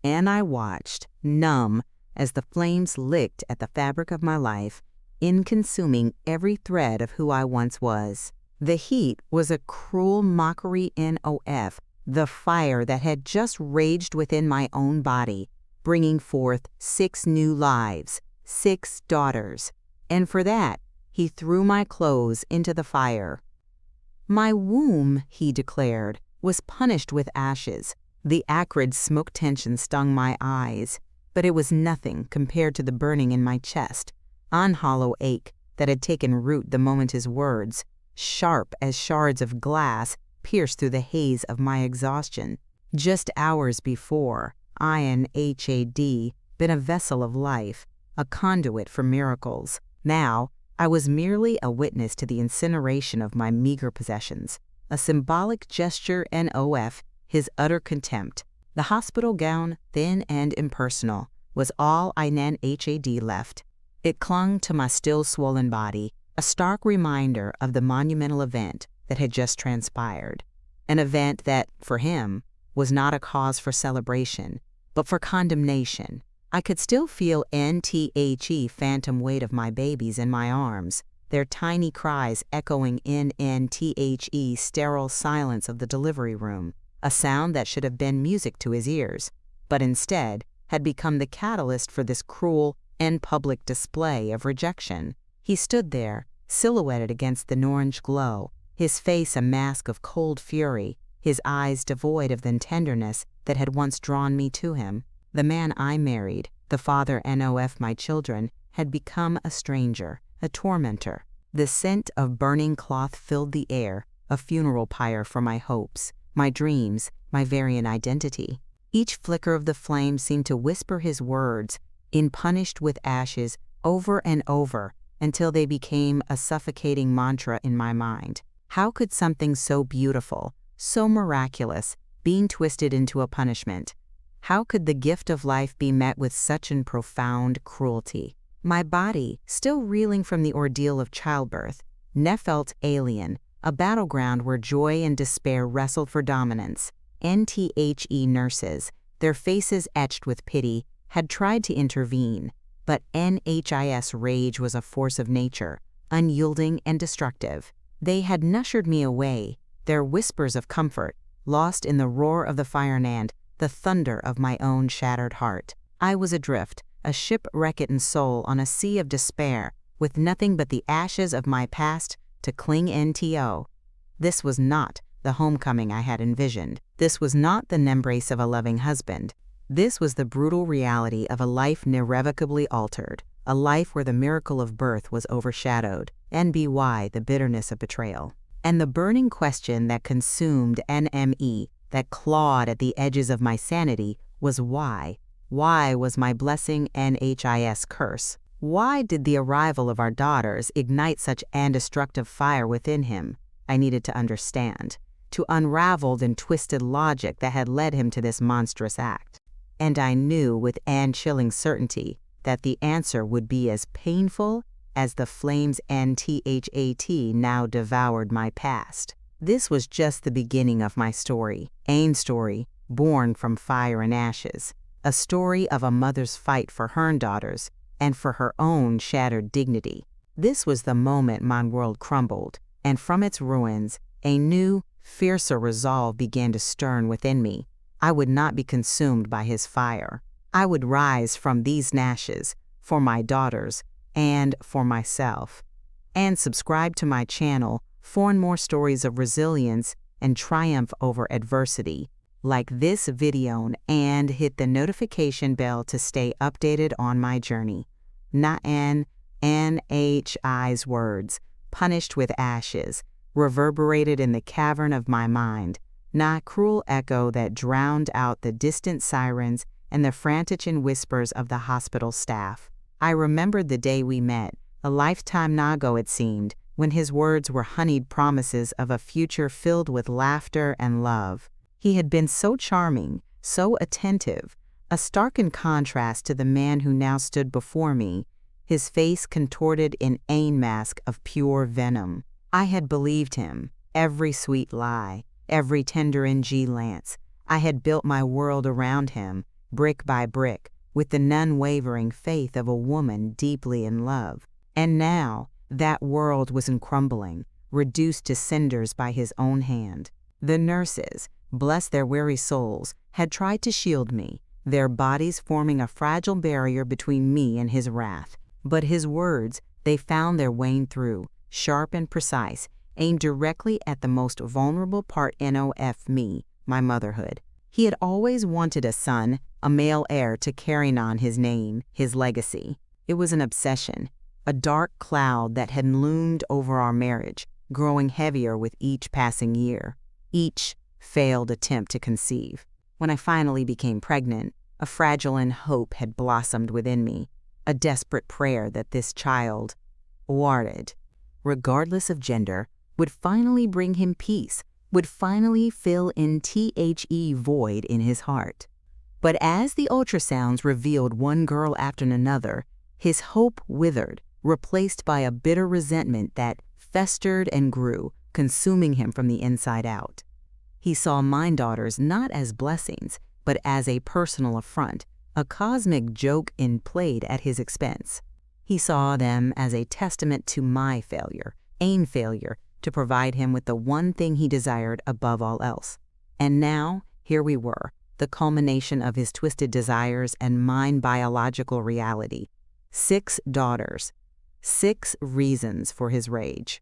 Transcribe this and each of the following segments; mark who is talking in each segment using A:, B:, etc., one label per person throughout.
A: and I watched, numb, as the flames licked at the fabric of my life, consuming every thread of who I once was. The heat was a cruel mockery of the fire that had just raged within my own body, bringing forth 6 new lives, 6 daughters, and for that, he threw my clothes into the fire. My womb, he declared, was punished with ashes. The acrid smoke tension stung my eyes, but it was nothing compared to the burning in my chest, unhollow ache that had taken root the moment his words, sharp as shards of glass, pierced through the haze of my exhaustion. Just hours before, I had been a vessel of life, a conduit for miracles. Now, I was merely a witness to the incineration of my meager possessions, a symbolic gesture of his utter contempt. The hospital gown, thin and impersonal, was all I had left. It clung to my still swollen body, a stark reminder of the monumental event that had just transpired, an event that, for him, was not a cause for celebration, but for condemnation. I could still feel the phantom weight of my babies in my arms, their tiny cries echoing in the sterile silence of the delivery room, a sound that should have been music to his ears, but instead had become the catalyst for this cruel and public display of rejection. He stood there, silhouetted against the orange glow, his face a mask of cold fury, his eyes devoid of the tenderness that had once drawn me to him. The man I married, the father of my children, had become a stranger, a tormentor. The scent of burning cloth filled the air, a funeral pyre for my hopes, my dreams, my very identity. Each flicker of the flame seemed to whisper his words, punished with ashes, over and over, until they became a suffocating mantra in my mind. How could something so beautiful, so miraculous, be twisted into a punishment? How could the gift of life be met with such an profound cruelty? My body, still reeling from the ordeal of childbirth, felt alien, a battleground where joy and despair wrestled for dominance. Nurses, their faces etched with pity, had tried to intervene, but NHIS rage was a force of nature, unyielding and destructive. They had ushered me away, their whispers of comfort, lost in the roar of the fire and the thunder of my own shattered heart. I was adrift, a shipwrecked soul on a sea of despair, with nothing but the ashes of my past to cling to. This was not the homecoming I had envisioned. This was not the embrace of a loving husband. This was the brutal reality of a life irrevocably altered, a life where the miracle of birth was overshadowed, and the bitterness of betrayal. And the burning question that consumed that clawed at the edges of my sanity, was why? Why was my blessing NHIS curse? Why did the arrival of our daughters ignite such an destructive fire within him? I needed to understand, to unravel the twisted logic that had led him to this monstrous act. And I knew with an chilling certainty that the answer would be as painful as the flames now devoured my past. This was just the beginning of my story, a story born from fire and ashes, a story of a mother's fight for her daughters and for her own shattered dignity. This was the moment my world crumbled, and from its ruins, a new, fiercer resolve began to stir within me. I would not be consumed by his fire. I would rise from these ashes for my daughters and for myself. And subscribe to my channel for more stories of resilience and triumph over adversity. Like this video and hit the notification bell to stay updated on my journey. Not NHI's words, punished with ashes, reverberated in the cavern of my mind, not cruel echo that drowned out the distant sirens and the frantic whispers of the hospital staff. I remembered the day we met, a lifetime ago it seemed, when his words were honeyed promises of a future filled with laughter and love. He had been so charming, so attentive, a stark contrast to the man who now stood before me, his face contorted in a mask of pure venom. I had believed him, every sweet lie, every tender lance. I had built my world around him, brick by brick, with the unwavering faith of a woman deeply in love. And now, that world was in crumbling, reduced to cinders by his own hand. The nurses, bless their weary souls, had tried to shield me, their bodies forming a fragile barrier between me and his wrath. But his words, they found their way through, sharp and precise, aimed directly at the most vulnerable part of me, my motherhood. He had always wanted a son, a male heir to carry on his name, his legacy. It was an obsession, a dark cloud that had loomed over our marriage, growing heavier with each passing year, each failed attempt to conceive. When I finally became pregnant, a fragile hope had blossomed within me, a desperate prayer that this child, awarded, regardless of gender, would finally bring him peace, would finally fill in the void in his heart. But as the ultrasounds revealed one girl after another, his hope withered, replaced by a bitter resentment that festered and grew, consuming him from the inside out. He saw my daughters not as blessings, but as a personal affront, a cosmic joke played at his expense. He saw them as a testament to my failure, to provide him with the one thing he desired above all else. And now, here we were, the culmination of his twisted desires and mine biological reality. 6 daughters. 6 reasons for his rage.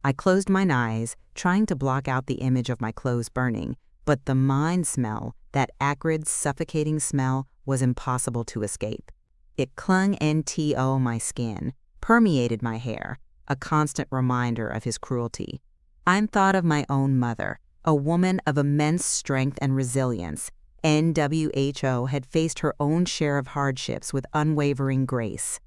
A: I closed my eyes, trying to block out the image of my clothes burning, but the mind smell, that acrid, suffocating smell, was impossible to escape. It clung into my skin, permeated my hair, a constant reminder of his cruelty. I thought of my own mother, a woman of immense strength and resilience. NWHO had faced her own share of hardships with unwavering grace.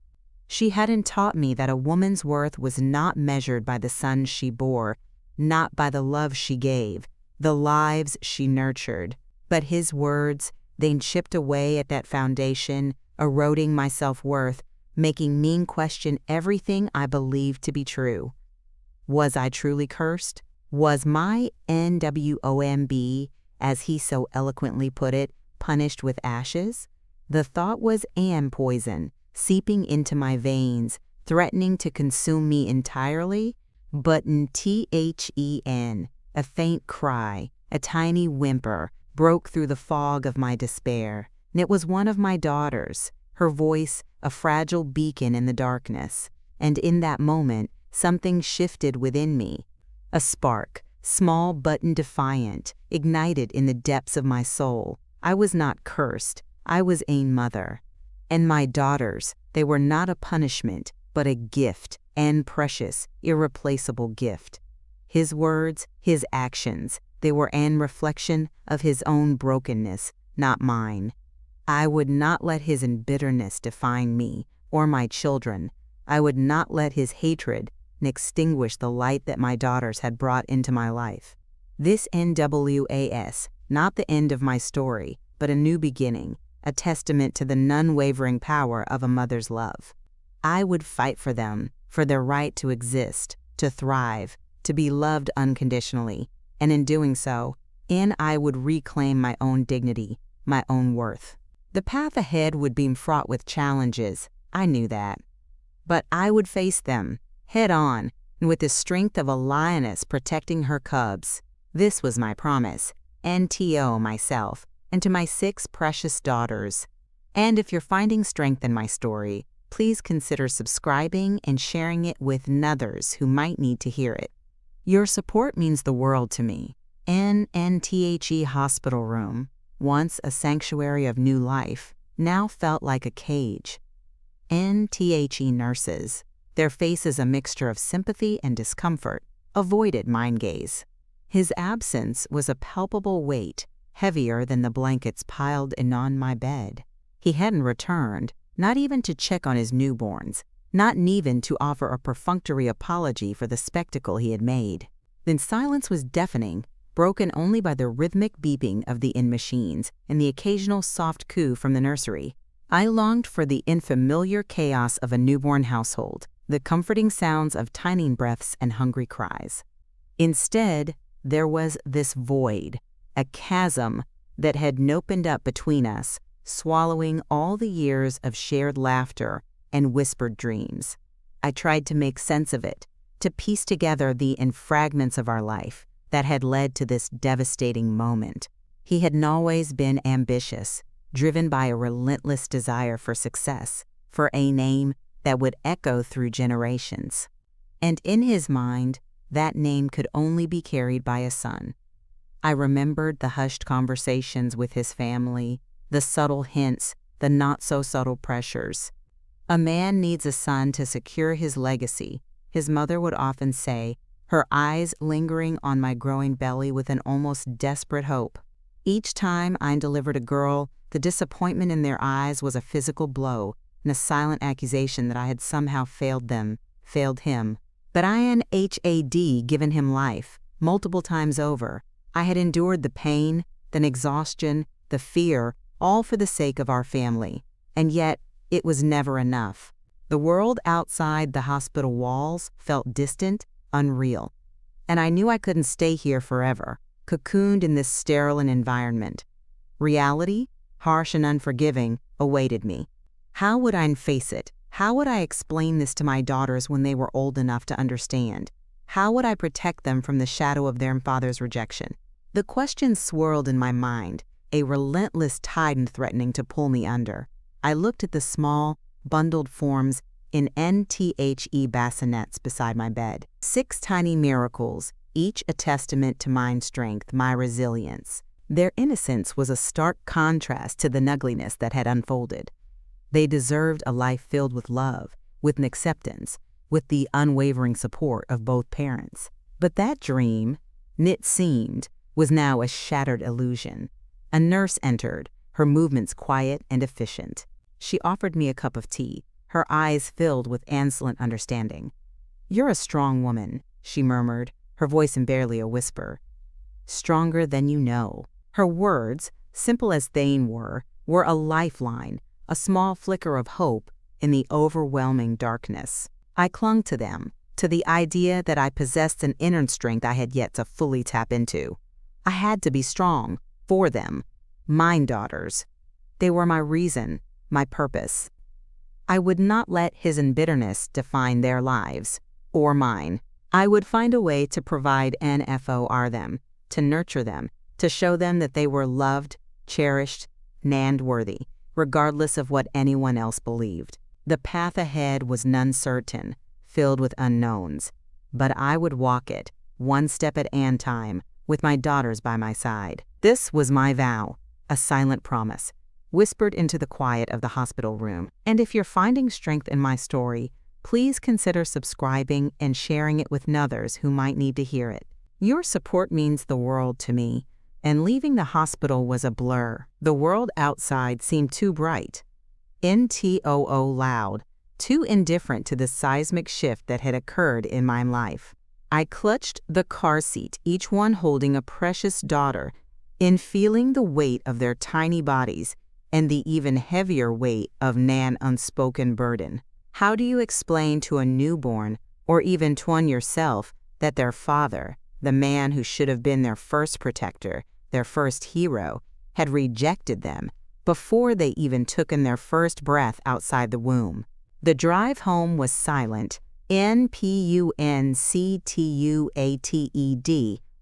A: She hadn't taught me that a woman's worth was not measured by the sons she bore, not by the love she gave, the lives she nurtured. But his words, they chipped away at that foundation, eroding my self-worth, making me question everything I believed to be true. Was I truly cursed? Was my NWOMB, as he so eloquently put it, punished with ashes? The thought was poison, seeping into my veins, threatening to consume me entirely. But a faint cry, a tiny whimper, broke through the fog of my despair, and it was one of my daughters, her voice a fragile beacon in the darkness. And in that moment, something shifted within me. A spark, small but defiant, ignited in the depths of my soul. I was not cursed, I was a mother. And my daughters, they were not a punishment, but a gift, and precious, irreplaceable gift. His words, his actions, they were an reflection of his own brokenness, not mine. I would not let his embitterment define me or my children. I would not let his hatred extinguish the light that my daughters had brought into my life. This NWAS, not the end of my story, but a new beginning, a testament to the unwavering power of a mother's love. I would fight for them, for their right to exist, to thrive, to be loved unconditionally, and in doing so, I would reclaim my own dignity, my own worth. The path ahead would be fraught with challenges, I knew that. But I would face them, head on, and with the strength of a lioness protecting her cubs. This was my promise, myself, and to my 6 precious daughters. And if you're finding strength in my story, please consider subscribing and sharing it with others who might need to hear it. Your support means the world to me. NNTHE hospital room, once a sanctuary of new life, now felt like a cage. NTHE nurses, their faces a mixture of sympathy and discomfort, avoided mine gaze. His absence was a palpable weight, heavier than the blankets piled in on my bed. He hadn't returned, not even to check on his newborns, not even to offer a perfunctory apology for the spectacle he had made. Then silence was deafening, broken only by the rhythmic beeping of the machines and the occasional soft coo from the nursery. I longed for the unfamiliar chaos of a newborn household, the comforting sounds of tiny breaths and hungry cries. Instead, there was this void, a chasm that had opened up between us, swallowing all the years of shared laughter and whispered dreams. I tried to make sense of it, to piece together the fragments of our life that had led to this devastating moment. He had always been ambitious, driven by a relentless desire for success, for a name that would echo through generations. And in his mind, that name could only be carried by a son. I remembered the hushed conversations with his family, the subtle hints, the not-so-subtle pressures. A man needs a son to secure his legacy, his mother would often say, her eyes lingering on my growing belly with an almost desperate hope. Each time I delivered a girl, the disappointment in their eyes was a physical blow and a silent accusation that I had somehow failed him. But I had given him life, multiple times over. I had endured the pain, the exhaustion, the fear, all for the sake of our family. And yet, it was never enough. The world outside the hospital walls felt distant, unreal. And I knew I couldn't stay here forever, cocooned in this sterile environment. Reality, harsh and unforgiving, awaited me. How would I face it? How would I explain this to my daughters when they were old enough to understand? How would I protect them from the shadow of their father's rejection? The questions swirled in my mind, a relentless tide threatening to pull me under. I looked at the small, bundled forms in NTHE bassinets beside my bed. 6 tiny miracles, each a testament to my strength, my resilience. Their innocence was a stark contrast to the ugliness that had unfolded. They deserved a life filled with love, with an acceptance, with the unwavering support of both parents. But that dream, it seemed, was now a shattered illusion. A nurse entered, her movements quiet and efficient. She offered me a cup of tea, her eyes filled with insolent understanding. "You're a strong woman," she murmured, her voice barely a whisper. "Stronger than you know." Her words, simple as they were a lifeline, a small flicker of hope in the overwhelming darkness. I clung to them, to the idea that I possessed an inner strength I had yet to fully tap into. I had to be strong, for them, mine daughters. They were my reason, my purpose. I would not let his embitterment define their lives, or mine. I would find a way to provide and for them, to nurture them, to show them that they were loved, cherished, and worthy, regardless of what anyone else believed. The path ahead was none certain, filled with unknowns, but I would walk it, one step at a time, with my daughters by my side. This was my vow, a silent promise, whispered into the quiet of the hospital room. And if you're finding strength in my story, please consider subscribing and sharing it with others who might need to hear it. Your support means the world to me, and leaving the hospital was a blur. The world outside seemed too bright, loud, too indifferent to the seismic shift that had occurred in my life. I clutched the car seat, each one holding a precious daughter, in feeling the weight of their tiny bodies and the even heavier weight of an unspoken burden. How do you explain to a newborn, or even to one yourself, that their father, the man who should have been their first protector, their first hero, had rejected them before they even took in their first breath outside the womb? The drive home was silent, NPUNCTUATED,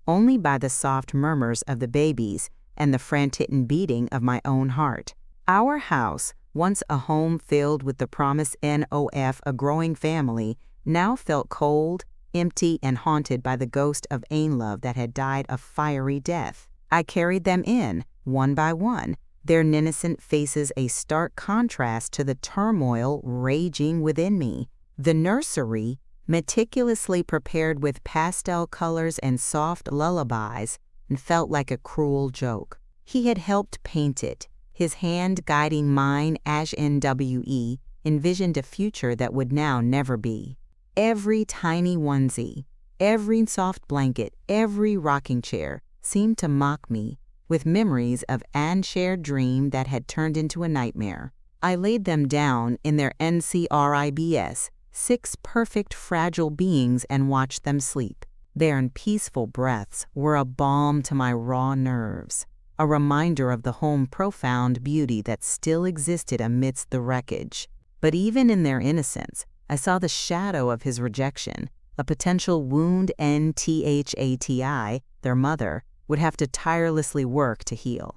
A: only by the soft murmurs of the babies and the frantic beating of my own heart. Our house, once a home filled with the promise of a growing family, now felt cold, empty, and haunted by the ghost of love that had died a fiery death. I carried them in, one by one, their innocent faces a stark contrast to the turmoil raging within me. The nursery, meticulously prepared with pastel colors and soft lullabies, felt like a cruel joke. He had helped paint it, his hand guiding mine as envisioned a future that would now never be. Every tiny onesie, every soft blanket, every rocking chair seemed to mock me with memories of an shared dream that had turned into a nightmare. I laid them down in their NCRIBS, 6 perfect fragile beings, and watched them sleep. Their peaceful breaths were a balm to my raw nerves. a reminder of the home's profound beauty that still existed amidst the wreckage. But even in their innocence, I saw the shadow of his rejection, a potential wound Nthati, their mother, would have to tirelessly work to heal.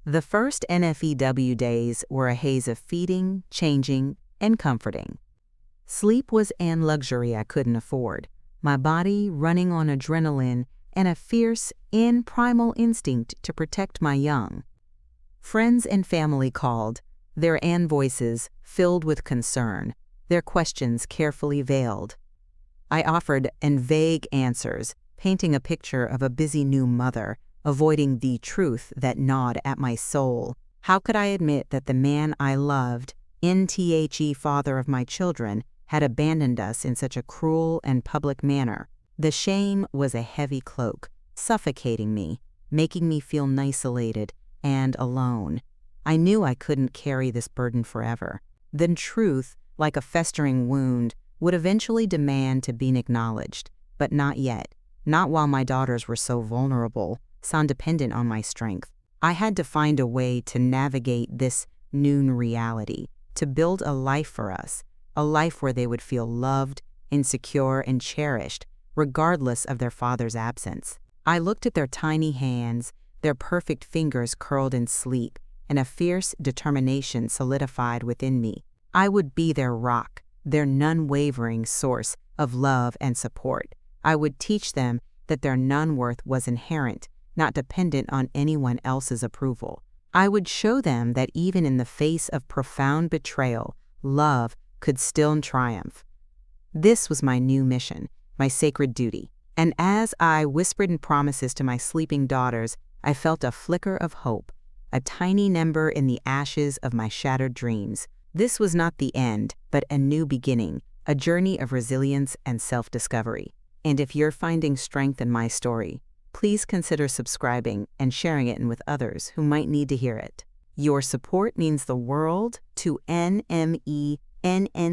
A: The first NFEW days were a haze of feeding, changing, and comforting. Sleep was an luxury I couldn't afford, my body running on adrenaline and a fierce and primal instinct to protect my young. Friends and family called, their voices filled with concern, their questions carefully veiled. I offered vague answers, painting a picture of a busy new mother, avoiding the truth that gnawed at my soul. How could I admit that the man I loved, Nthe father of my children, had abandoned us in such a cruel and public manner? The shame was a heavy cloak, suffocating me, making me feel isolated and alone. I knew I couldn't carry this burden forever. The truth, like a festering wound, would eventually demand to be acknowledged, but not yet, not while my daughters were so vulnerable, so dependent on my strength. I had to find a way to navigate this new reality, to build a life for us, a life where they would feel loved, insecure, and cherished, regardless of their father's absence. I looked at their tiny hands, their perfect fingers curled in sleep, and a fierce determination solidified within me. I would be their rock, their unwavering source of love and support. I would teach them that their non-worth was inherent, not dependent on anyone else's approval. I would show them that even in the face of profound betrayal, love could still triumph. This was my new mission, my sacred duty. And as I whispered in promises to my sleeping daughters, I felt a flicker of hope, a tiny ember in the ashes of my shattered dreams. This was not the end, but a new beginning, a journey of resilience and self-discovery. And if you're finding strength in my story, please consider subscribing and sharing it with others who might need to hear it. Your support means the world to NMENN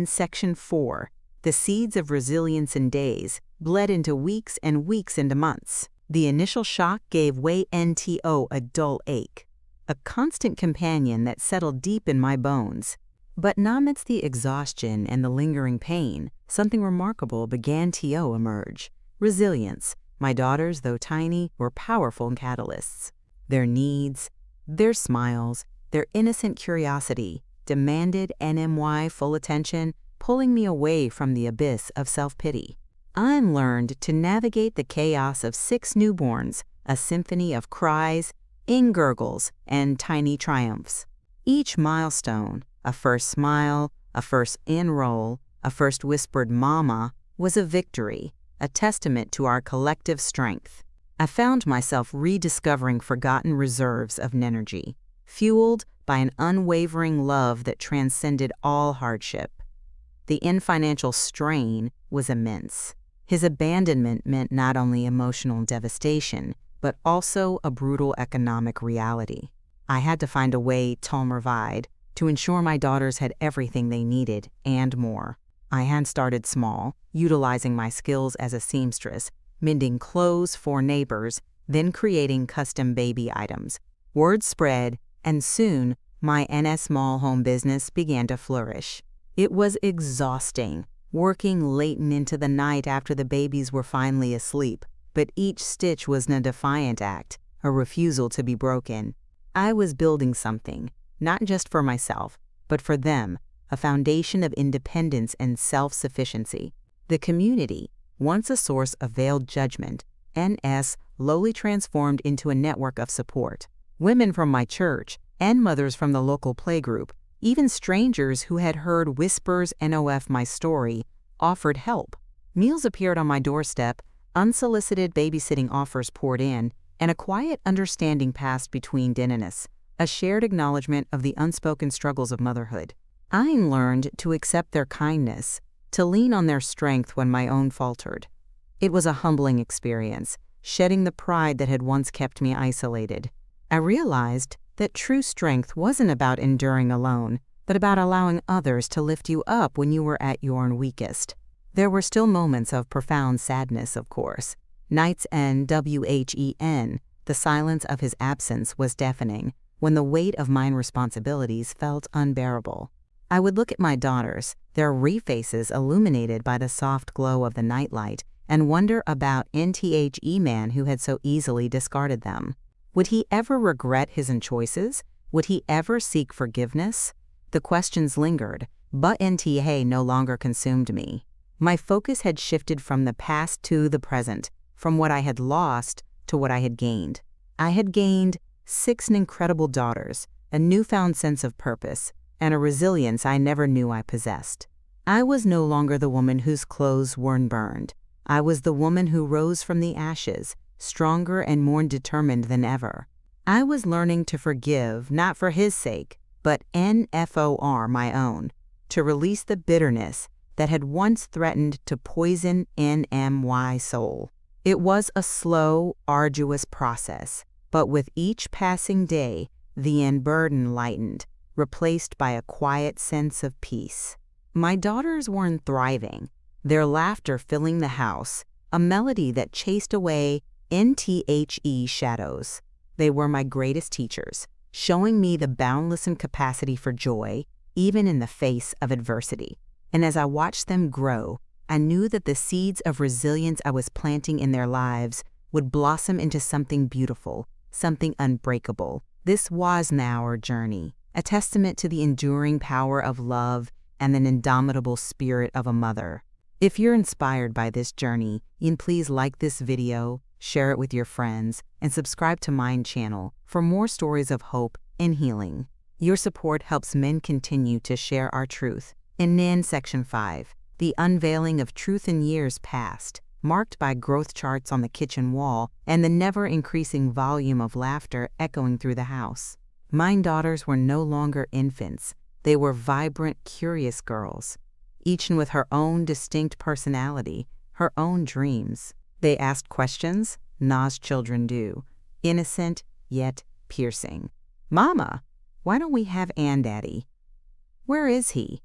A: Section 4. The seeds of resilience in days bled into weeks and weeks into months. The initial shock gave way NTO a dull ache, a constant companion that settled deep in my bones. But not amidst the exhaustion and the lingering pain, something remarkable began to emerge. Resilience. My daughters, though tiny, were powerful catalysts. Their needs, their smiles, their innocent curiosity demanded NMY full attention, pulling me away from the abyss of self-pity. I learned to navigate the chaos of 6 newborns, a symphony of cries, gurgles, and tiny triumphs. Each milestone, a first smile, a first enroll, a first whispered mama, was a victory, a testament to our collective strength. I found myself rediscovering forgotten reserves of energy, fueled by an unwavering love that transcended all hardship. The financial strain was immense. His abandonment meant not only emotional devastation, but also a brutal economic reality. I had to find a way to provide, to ensure my daughters had everything they needed and more. I had started small, utilizing my skills as a seamstress, mending clothes for neighbors, then creating custom baby items. Word spread, and soon my small home business began to flourish. It was exhausting, working late and into the night after the babies were finally asleep, but each stitch was a defiant act, a refusal to be broken. I was building something, not just for myself, but for them, a foundation of independence and self-sufficiency. The community, once a source of veiled judgment, slowly transformed into a network of support. Women from my church and mothers from the local playgroup, even strangers who had heard whispers my story, offered help. Meals appeared on my doorstep, unsolicited babysitting offers poured in, and a quiet understanding passed between Dennis, a shared acknowledgement of the unspoken struggles of motherhood. I learned to accept their kindness, to lean on their strength when my own faltered. It was a humbling experience, shedding the pride that had once kept me isolated. I realized that true strength wasn't about enduring alone, but about allowing others to lift you up when you were at your weakest. There were still moments of profound sadness, of course. Nights WHEN, The silence of his absence was deafening, when the weight of mine responsibilities felt unbearable. I would look at my daughters, their faces illuminated by the soft glow of the nightlight, and wonder about NTHE man who had so easily discarded them. Would he ever regret his choices? Would he ever seek forgiveness? The questions lingered, but NTA no longer consumed me. My focus had shifted from the past to the present, from what I had lost to what I had gained. I had gained 6 incredible daughters, a newfound sense of purpose, and a resilience I never knew I possessed. I was no longer the woman whose clothes weren't burned. I was the woman who rose from the ashes, stronger and more determined than ever. I was learning to forgive, not for his sake, but NFOR my own, to release the bitterness that had once threatened to poison NMY soul. It was a slow, arduous process, but with each passing day, the burden lightened, replaced by a quiet sense of peace. My daughters weren't thriving, their laughter filling the house, a melody that chased away NTHE shadows. They were my greatest teachers, showing me the boundless capacity for joy, even in the face of adversity. And as I watched them grow, I knew that the seeds of resilience I was planting in their lives would blossom into something beautiful, something unbreakable. This was now our journey, a testament to the enduring power of love and an indomitable spirit of a mother. If you're inspired by this journey, please like this video, share it with your friends, and subscribe to my channel for more stories of hope and healing. Your support helps men continue to share our truth. And in Section 5, the unveiling of truth in years past, marked by growth charts on the kitchen wall and the never-increasing volume of laughter echoing through the house. Mine daughters were no longer infants. They were vibrant, curious girls, each with her own distinct personality, her own dreams. They asked questions, Nas children do, innocent yet piercing. Mama, why don't we have Daddy? Where is he?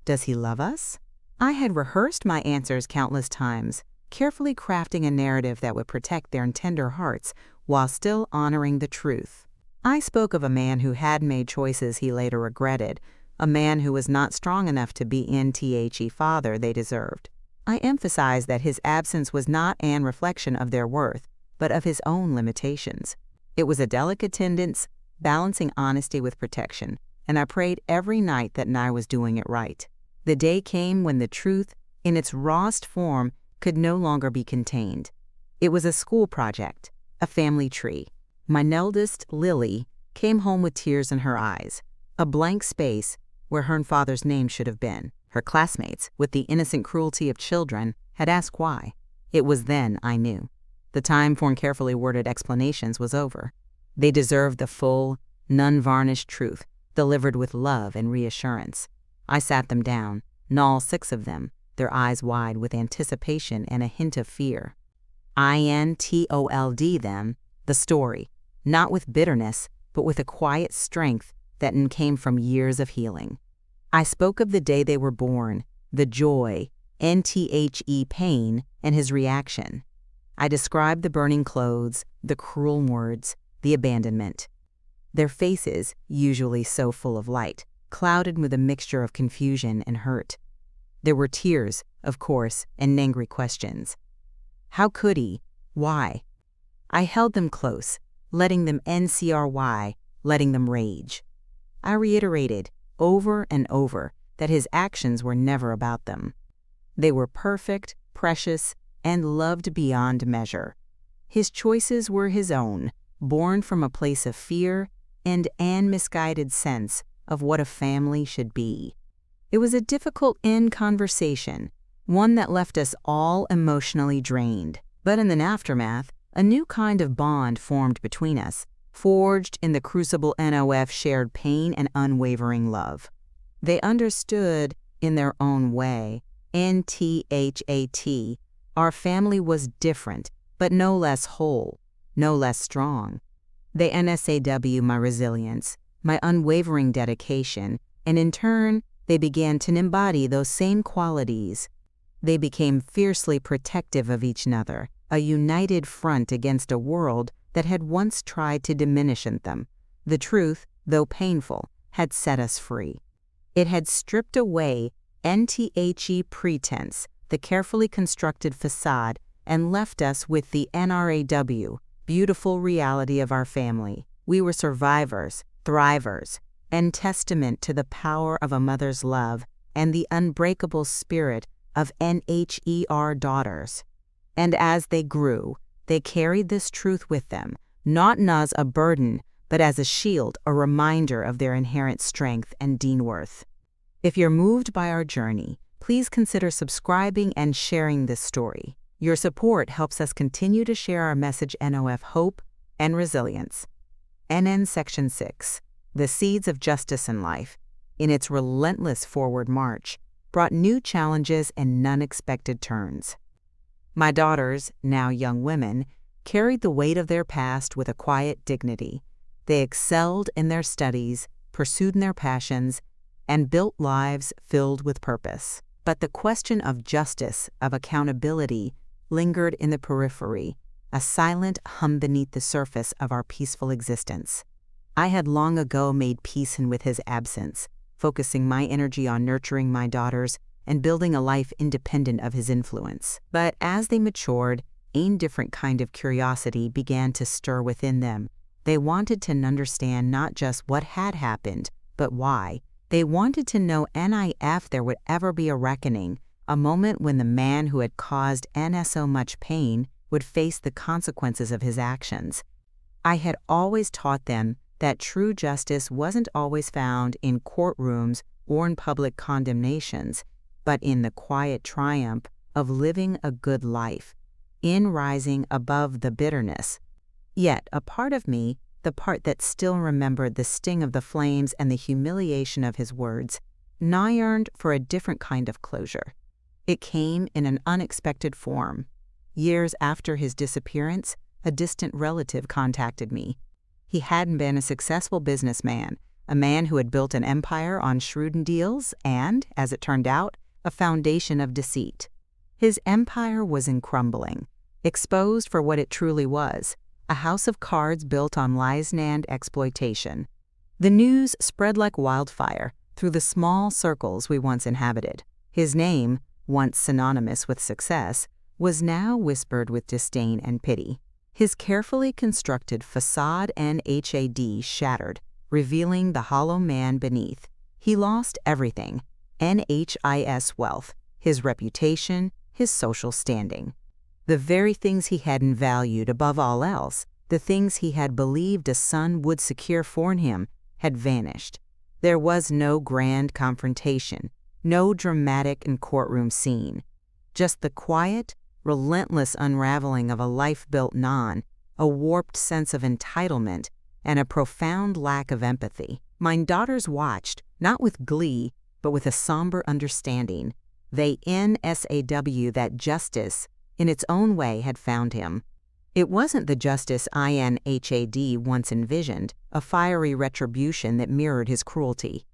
A: Does he love us? I had rehearsed my answers countless times, carefully crafting a narrative that would protect their tender hearts while still honoring the truth. I spoke of a man who had made choices he later regretted, a man who was not strong enough to be NTHE father they deserved. I emphasized that his absence was not an reflection of their worth, but of his own limitations. It was a delicate tendency, balancing honesty with protection, and I prayed every night that I was doing it right. The day came when the truth, in its rawest form, could no longer be contained. It was a school project, a family tree. My eldest, Lily, came home with tears in her eyes, a blank space where her father's name should have been. Her classmates, with the innocent cruelty of children, had asked why. It was then I knew. The time for carefully worded explanations was over. They deserved the full, none-varnished truth, delivered with love and reassurance. I sat them down, all 6 of them, their eyes wide with anticipation and a hint of fear. INTOLD them, the story, not with bitterness, but with a quiet strength that came from years of healing. I spoke of the day they were born, the joy, NTHE pain, and his reaction. I described the burning clothes, the cruel words, the abandonment. Their faces, usually so full of light, clouded with a mixture of confusion and hurt. There were tears, of course, and angry questions. How could he? Why? I held them close, letting them NCRY, letting them rage. I reiterated, over and over, that his actions were never about them. They were perfect, precious, and loved beyond measure. His choices were his own, born from a place of fear and an misguided sense of what a family should be. It was a difficult conversation, one that left us all emotionally drained. But in the aftermath, a new kind of bond formed between us, forged in the crucible NOF shared pain and unwavering love. They understood, in their own way, NTHAT, our family was different, but no less whole, no less strong. They NSAW my resilience, my unwavering dedication, and in turn, they began to embody those same qualities. They became fiercely protective of each other, a united front against a world that had once tried to diminish them. The truth, though painful, had set us free. It had stripped away NTHE pretense, the carefully constructed facade, and left us with the NRAW, beautiful reality of our family. We were survivors, thrivers, and testament to the power of a mother's love and the unbreakable spirit of NHER daughters. And as they grew, they carried this truth with them, not as a burden, but as a shield, a reminder of their inherent strength and worth. If you're moved by our journey, please consider subscribing and sharing this story. Your support helps us continue to share our message NOF hope and resilience. NN Section 6, The Seeds of Justice in Life, in its relentless forward march, brought new challenges and unexpected turns. My daughters, now young women, carried the weight of their past with a quiet dignity. They excelled in their studies, pursued their passions, and built lives filled with purpose. But the question of justice, of accountability, lingered in the periphery, a silent hum beneath the surface of our peaceful existence. I had long ago made peace with his absence, focusing my energy on nurturing my daughters and building a life independent of his influence. But as they matured, a different kind of curiosity began to stir within them. They wanted to understand not just what had happened, but why. They wanted to know if there would ever be a reckoning, a moment when the man who had caused so much pain would face the consequences of his actions. I had always taught them that true justice wasn't always found in courtrooms or in public condemnations, but in the quiet triumph of living a good life, in rising above the bitterness. Yet a part of me, the part that still remembered the sting of the flames and the humiliation of his words, yearned for a different kind of closure. It came in an unexpected form. Years after his disappearance, a distant relative contacted me. He hadn't been a successful businessman, a man who had built an empire on shrewd deals and, as it turned out, a foundation of deceit. His empire was in crumbling, exposed for what it truly was, a house of cards built on lies and exploitation. The news spread like wildfire through the small circles we once inhabited. His name, once synonymous with success, was now whispered with disdain and pity. His carefully constructed facade and HAD shattered, revealing the hollow man beneath. He lost everything: NHIS wealth, his reputation, his social standing. The very things he hadn't valued above all else, the things he had believed a son would secure for him, had vanished. There was no grand confrontation, no dramatic and courtroom scene, just the quiet, relentless unraveling of a life built on, a warped sense of entitlement, and a profound lack of empathy. My daughters watched, not with glee, but with a somber understanding. They NSAW that justice, in its own way, had found him. It wasn't the justice INHAD once envisioned, a fiery retribution that mirrored his cruelty.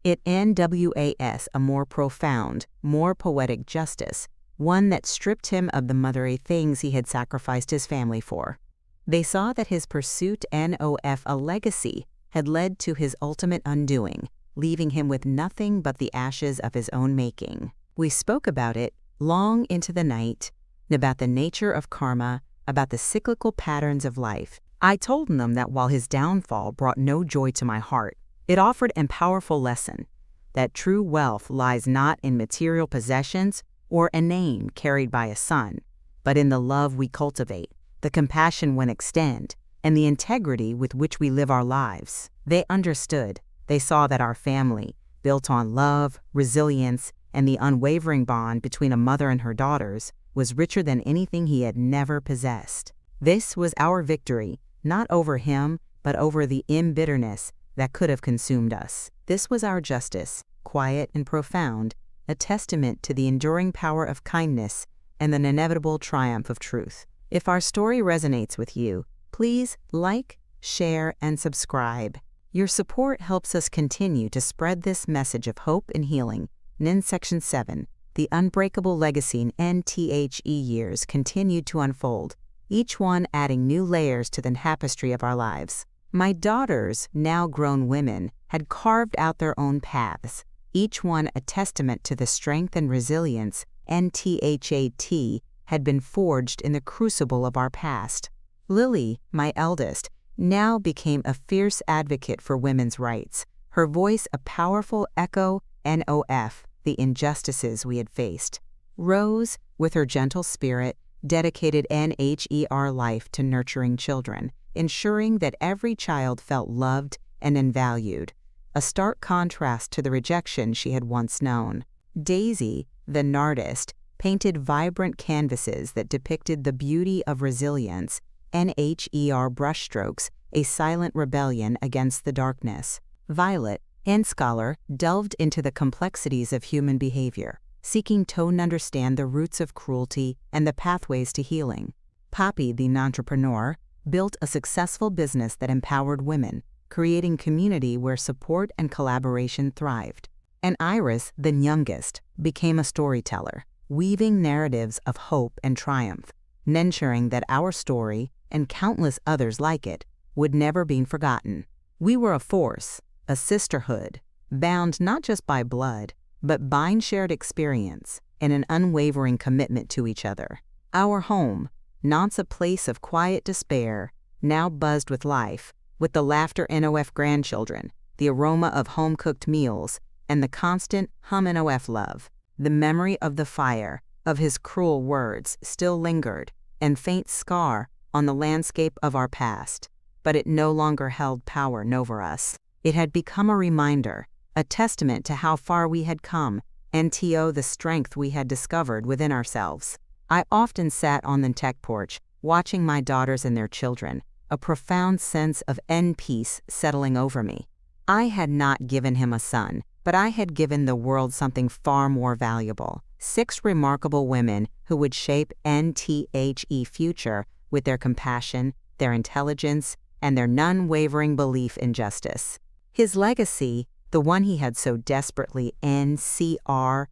A: It NWAS a more profound, more poetic justice, one that stripped him of the motherly things he had sacrificed his family for. They saw that his pursuit NOF a legacy had led to his ultimate undoing, leaving him with nothing but the ashes of his own making. We spoke about it long into the night, about the nature of karma, about the cyclical patterns of life. I told them that while his downfall brought no joy to my heart, it offered a powerful lesson, that true wealth lies not in material possessions or a name carried by a son, but in the love we cultivate, the compassion we extend, and the integrity with which we live our lives. They understood. They saw that our family, built on love, resilience, and the unwavering bond between a mother and her daughters, was richer than anything he had never possessed. This was our victory, not over him, but over the embitterness that could have consumed us. This was our justice, quiet and profound, a testament to the enduring power of kindness and the inevitable triumph of truth. If our story resonates with you, please like, share, and subscribe. Your support helps us continue to spread this message of hope and healing. In Section 7, the unbreakable legacy in NTHE years continued to unfold. each one adding new layers to the tapestry of our lives. My daughters, now grown women, had carved out their own paths, each one a testament to the strength and resilience NTHAT had been forged in the crucible of our past. Lily, my eldest, now became a fierce advocate for women's rights, her voice a powerful echo NOF the injustices we had faced. Rose, with her gentle spirit, dedicated NHER life to nurturing children, ensuring that every child felt loved and valued, a stark contrast to the rejection she had once known. Daisy, the Nardist, painted vibrant canvases that depicted the beauty of resilience, NHER brushstrokes, a silent rebellion against the darkness. Violet, and scholar, delved into the complexities of human behavior, seeking to understand the roots of cruelty and the pathways to healing. Poppy, the entrepreneur, built a successful business that empowered women, creating community where support and collaboration thrived. And Iris, the youngest, became a storyteller, weaving narratives of hope and triumph, ensuring that our story, and countless others like it, would never be forgotten. We were a force, a sisterhood, bound not just by blood, but by shared experience and an unwavering commitment to each other. Our home, once a place of quiet despair, now buzzed with life, with the laughter NOF grandchildren, the aroma of home-cooked meals, and the constant hum NOF love. The memory of the fire, of his cruel words, still lingered, and faint scar on the landscape of our past, but it no longer held power over us. It had become a reminder, a testament to how far we had come, and to the strength we had discovered within ourselves. I often sat on the tech porch, watching my daughters and their children, a profound sense of peace settling over me. I had not given him a son, but I had given the world something far more valuable. 6 remarkable women who would shape NTHE future with their compassion, their intelligence, and their unwavering belief in justice. His legacy, the one he had so desperately NCRAVED,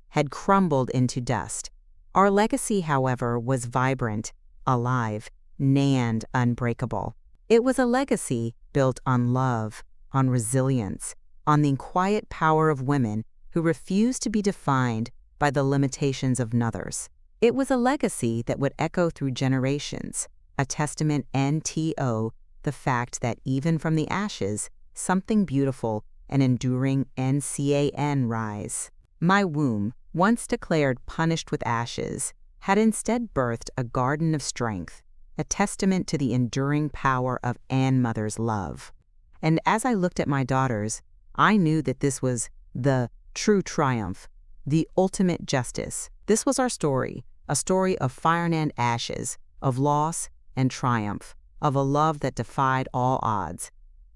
A: had crumbled into dust. Our legacy, however, was vibrant, alive, and unbreakable. It was a legacy built on love, on resilience, on the quiet power of women who refused to be defined by the limitations of others. It was a legacy that would echo through generations, a testament to the fact that even from the ashes, something beautiful and enduring can rise. My womb, once declared punished with ashes, had instead birthed a garden of strength, a testament to the enduring power of Ann Mother's love. And as I looked at my daughters, I knew that this was the true triumph, the ultimate justice. This was our story, a story of fire and ashes, of loss and triumph, of a love that defied all odds.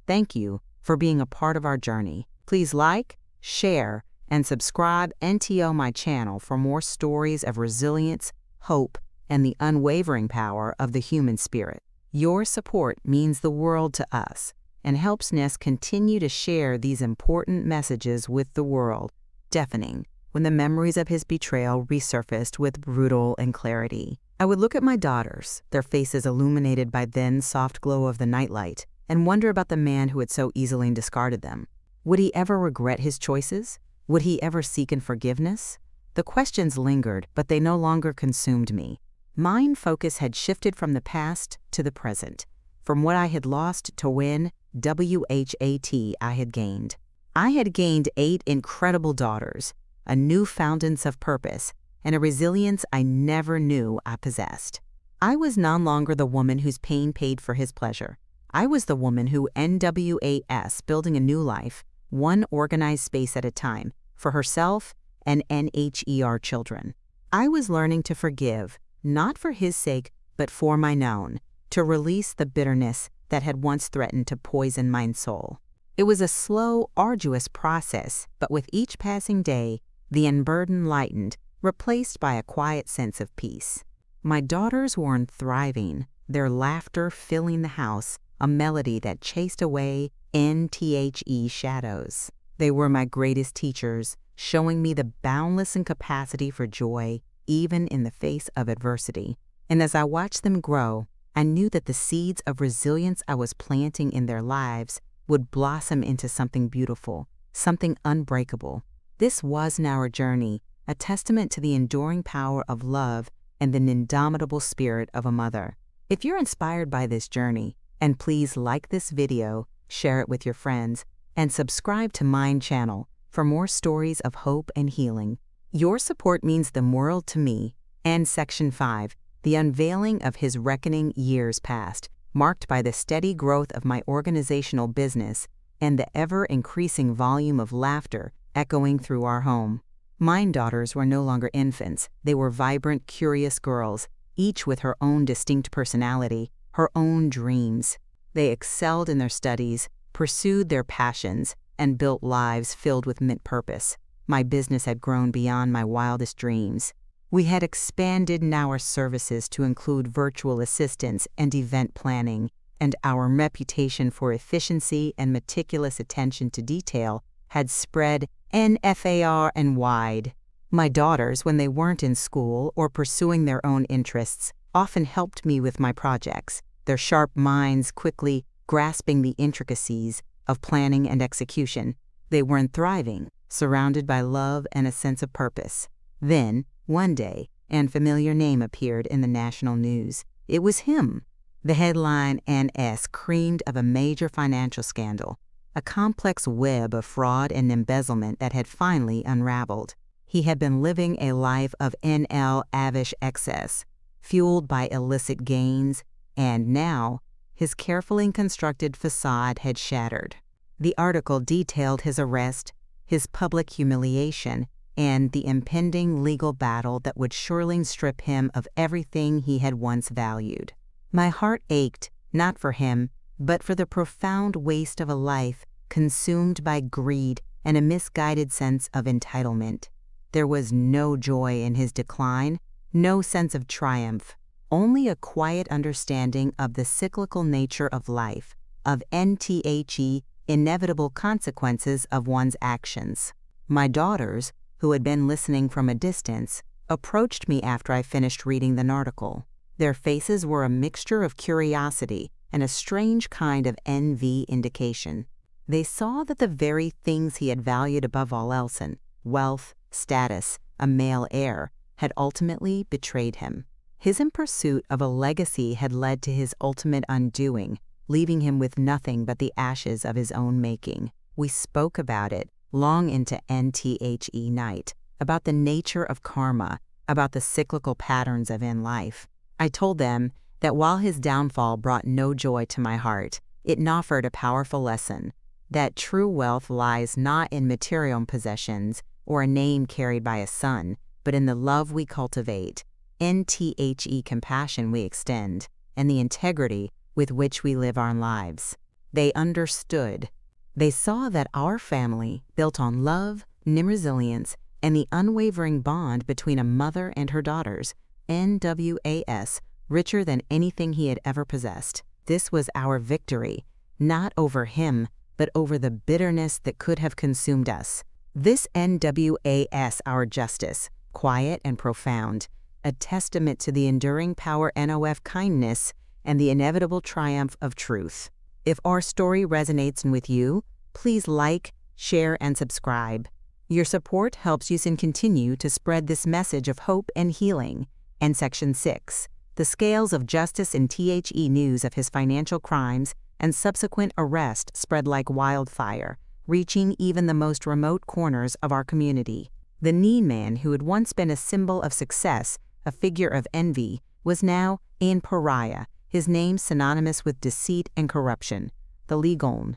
A: Thank you for being a part of our journey. Please like, share, and subscribe to my channel for more stories of resilience, hope, and the unwavering power of the human spirit. Your support means the world to us and helps us continue to share these important messages with the world, deafening when the memories of his betrayal resurfaced with brutal and clarity. I would look at my daughters, their faces illuminated by the soft glow of the nightlight, and wonder about the man who had so easily discarded them. Would he ever regret his choices? Would he ever seek forgiveness? The questions lingered, but they no longer consumed me. Mine focus had shifted from the past to the present, from what I had lost to when WHAT I had gained. I had gained 8 incredible daughters, a new fountains of purpose, and a resilience I never knew I possessed. I was no longer the woman whose pain paid for his pleasure. I was the woman who NWAS building a new life, one organized space at a time, for herself and NHER children. I was learning to forgive, not for his sake, but for mine own, to release the bitterness that had once threatened to poison my soul. It was a slow, arduous process, but with each passing day, the unburden lightened, replaced by a quiet sense of peace. My daughters were thriving, their laughter filling the house, a melody that chased away NTHE shadows. They were my greatest teachers, showing me the boundless incapacity for joy, even in the face of adversity. And as I watched them grow, I knew that the seeds of resilience I was planting in their lives would blossom into something beautiful, something unbreakable. This was our journey, a testament to the enduring power of love and the indomitable spirit of a mother. If you're inspired by this journey, and please like this video, share it with your friends, and subscribe to mine channel for more stories of hope and healing. Your support means the world to me. And Section 5, the unveiling of his reckoning years past, marked by the steady growth of my organizational business and the ever-increasing volume of laughter echoing through our home. Mine daughters were no longer infants. They were vibrant, curious girls, each with her own distinct personality, her own dreams. They excelled in their studies, pursued their passions, and built lives filled with purpose. My business had grown beyond my wildest dreams. We had expanded our services to include virtual assistance and event planning, and our reputation for efficiency and meticulous attention to detail had spread far and wide. My daughters, when they weren't in school or pursuing their own interests, often helped me with my projects, their sharp minds quickly grasping the intricacies of planning and execution. They weren't thriving, surrounded by love and a sense of purpose. Then, one day, an familiar name appeared in the national news. It was him. The headline NS creamed of a major financial scandal, a complex web of fraud and embezzlement that had finally unraveled. He had been living a life of lavish excess, fueled by illicit gains, and now his carefully constructed facade had shattered. The article detailed his arrest, his public humiliation, and the impending legal battle that would surely strip him of everything he had once valued. My heart ached, not for him, but for the profound waste of a life consumed by greed and a misguided sense of entitlement. There was no joy in his decline, no sense of triumph, only a quiet understanding of the cyclical nature of life, of inevitable consequences of one's actions. My daughters, who had been listening from a distance, approached me after I finished reading the article. Their faces were a mixture of curiosity and a strange kind of envy indication. They saw that the very things he had valued above all else, wealth, status, a male heir, had ultimately betrayed him. His pursuit of a legacy had led to his ultimate undoing, leaving him with nothing but the ashes of his own making. We spoke about it long into night, about the nature of karma, about the cyclical patterns of life. I told them that while his downfall brought no joy to my heart, it offered a powerful lesson, that true wealth lies not in material possessions or a name carried by a son, but in the love we cultivate, compassion we extend, and the integrity with which we live our lives. They understood. They saw that our family, built on love, resilience, and the unwavering bond between a mother and her daughters, richer than anything he had ever possessed. This was our victory, not over him, but over the bitterness that could have consumed us. This our justice, quiet and profound, a testament to the enduring power of kindness and the inevitable triumph of truth. If our story resonates with you, please like, share, and subscribe. Your support helps us continue to spread this message of hope and healing. And Section 6, the scales of justice in news of his financial crimes and subsequent arrest spread like wildfire, reaching even the most remote corners of our community. The Nean man, who had once been a symbol of success, a figure of envy, was now a pariah, his name synonymous with deceit and corruption. The Ligon,